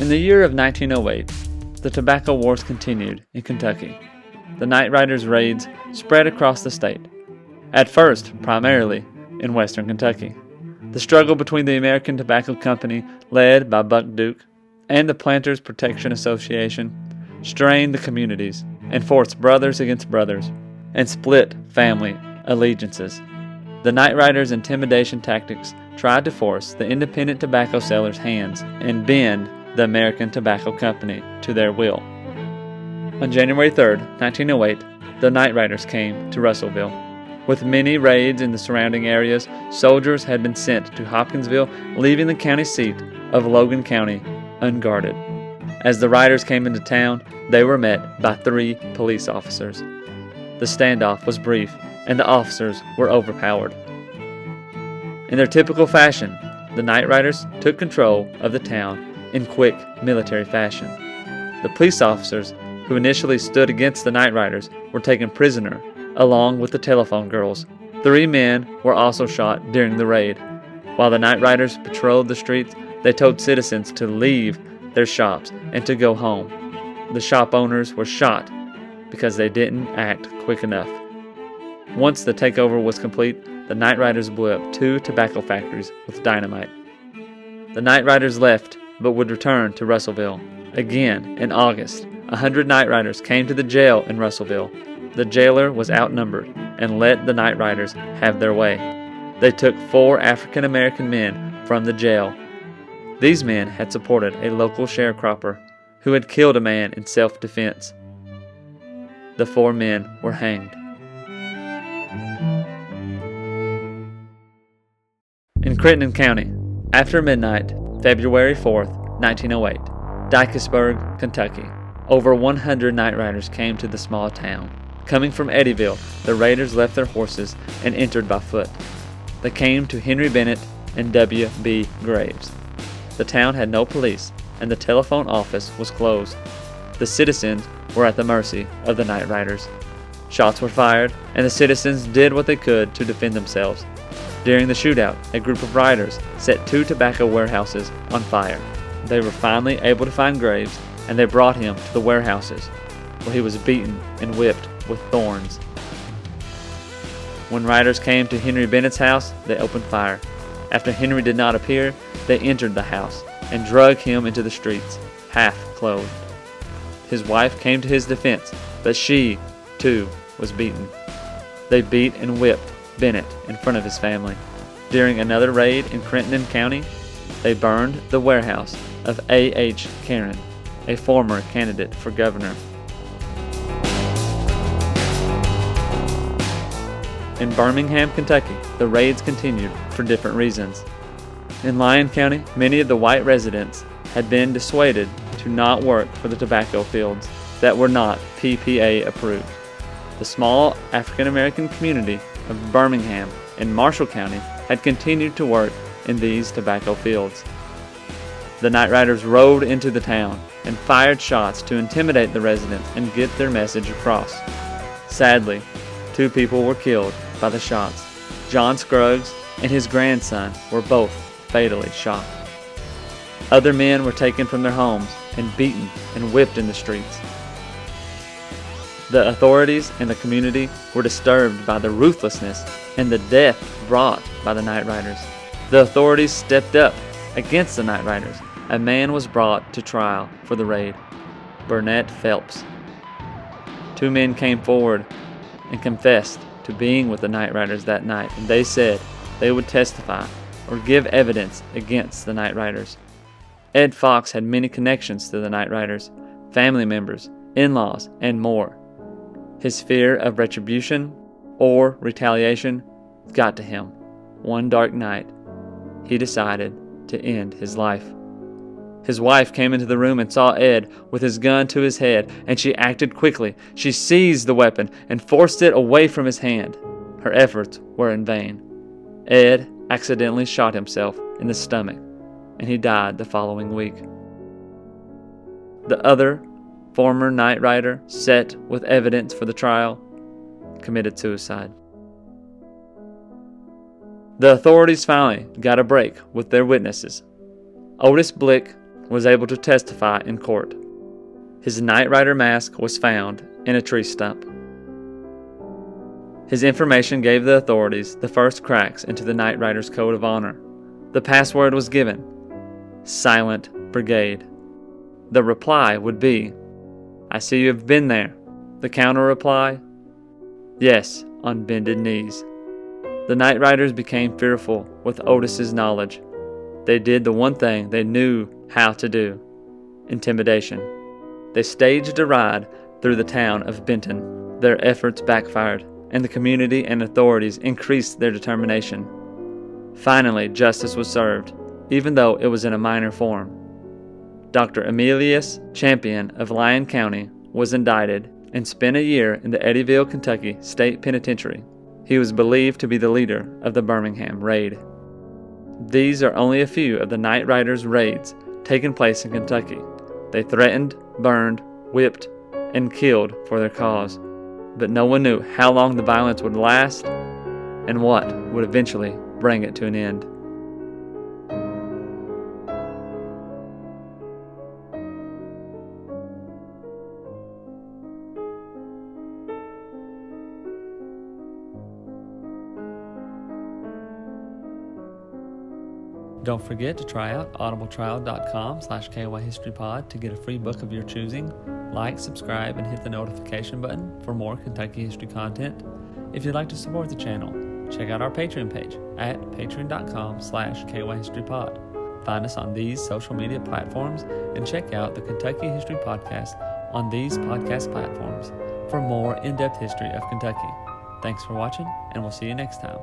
In the year of 1908, the tobacco wars continued in Kentucky. The Night Riders' raids spread across the state, at first primarily in western Kentucky. The struggle between the American Tobacco Company, led by Buck Duke, and the Planters Protection Association strained the communities and forced brothers against brothers and split family allegiances. The Night Riders' intimidation tactics tried to force the independent tobacco sellers' hands and bend the American Tobacco Company to their will. On January 3, 1908, the Night Riders came to Russellville. With many raids in the surrounding areas, soldiers had been sent to Hopkinsville, leaving the county seat of Logan County unguarded. As the riders came into town, they were met by 3 police officers. The standoff was brief, and the officers were overpowered. In their typical fashion, the Night Riders took control of the town in quick military fashion. The police officers who initially stood against the Night Riders were taken prisoner, along with the telephone girls. 3 men were also shot during the raid. While the Night Riders patrolled the streets, they told citizens to leave their shops and to go home. The shop owners were shot because they didn't act quick enough. Once the takeover was complete, the Night Riders blew up 2 tobacco factories with dynamite. The Night Riders left, but would return to Russellville. Again, in August, 100 Night Riders came to the jail in Russellville. The jailer was outnumbered and let the Night Riders have their way. They took 4 African American men from the jail. These men had supported a local sharecropper who had killed a man in self-defense. The 4 men were hanged. In Crittenden County, after midnight, February 4, 1908, Dikesburg, Kentucky, over 100 Night Riders came to the small town. Coming from Eddyville, the raiders left their horses and entered by foot. They came to Henry Bennett and W.B. Graves. The town had no police, and the telephone office was closed. The citizens were at the mercy of the Night Riders. Shots were fired, and the citizens did what they could to defend themselves. During the shootout, a group of riders set 2 tobacco warehouses on fire. They were finally able to find Graves, and they brought him to the warehouses, where he was beaten and whipped with thorns. When riders came to Henry Bennett's house, they opened fire. After Henry did not appear, they entered the house and drug him into the streets, half clothed. His wife came to his defense, but she, too, was beaten. They beat and whipped Bennett in front of his family. During another raid in Crittenden County, they burned the warehouse of A.H. Caron, a former candidate for governor. In Birmingham, Kentucky, the raids continued for different reasons. In Lyon County, many of the white residents had been dissuaded to not work for the tobacco fields that were not PPA approved. The small African American community of Birmingham and Marshall County had continued to work in these tobacco fields. The Night Riders rode into the town and fired shots to intimidate the residents and get their message across. Sadly, 2 people were killed by the shots. John Scruggs and his grandson were both fatally shot. Other men were taken from their homes and beaten and whipped in the streets. The authorities and the community were disturbed by the ruthlessness and the death brought by the Night Riders. The authorities stepped up against the Night Riders. A man was brought to trial for the raid, Burnett Phelps. 2 men came forward and confessed to being with the Night Riders that night, and they said they would testify or give evidence against the Night Riders. Ed Fox had many connections to the Night Riders, family members, in-laws, and more. His fear of retribution or retaliation got to him. One dark night, he decided to end his life. His wife came into the room and saw Ed with his gun to his head, and she acted quickly. She seized the weapon and forced it away from his hand. Her efforts were in vain. Ed accidentally shot himself in the stomach, and he died the following week. The other former Night Rider, set with evidence for the trial, committed suicide. The authorities finally got a break with their witnesses. Otis Blick was able to testify in court. His Knight Rider mask was found in a tree stump. His information gave the authorities the first cracks into the Knight Rider's code of honor. The password was given: Silent Brigade. The reply would be, "I see you have been there." The counter reply, "Yes, on bended knees." The Knight Riders became fearful with Otis's knowledge. They did the one thing they knew how to do: intimidation. They staged a ride through the town of Benton. Their efforts backfired, and the community and authorities increased their determination. Finally, justice was served, even though it was in a minor form. Dr. Emilius Champion of Lyon County was indicted and spent a year in the Eddyville, Kentucky State Penitentiary. He was believed to be the leader of the Birmingham raid. These are only a few of the Knight Riders' raids taking place in Kentucky. They threatened, burned, whipped, and killed for their cause. But no one knew how long the violence would last and what would eventually bring it to an end. Don't forget to try out audibletrial.com/kyhistorypod to get a free book of your choosing. Like, subscribe, and hit the notification button for more Kentucky history content. If you'd like to support the channel, check out our Patreon page at patreon.com/kyhistorypod. Find us on these social media platforms and check out the Kentucky History Podcast on these podcast platforms for more in-depth history of Kentucky. Thanks for watching, and we'll see you next time.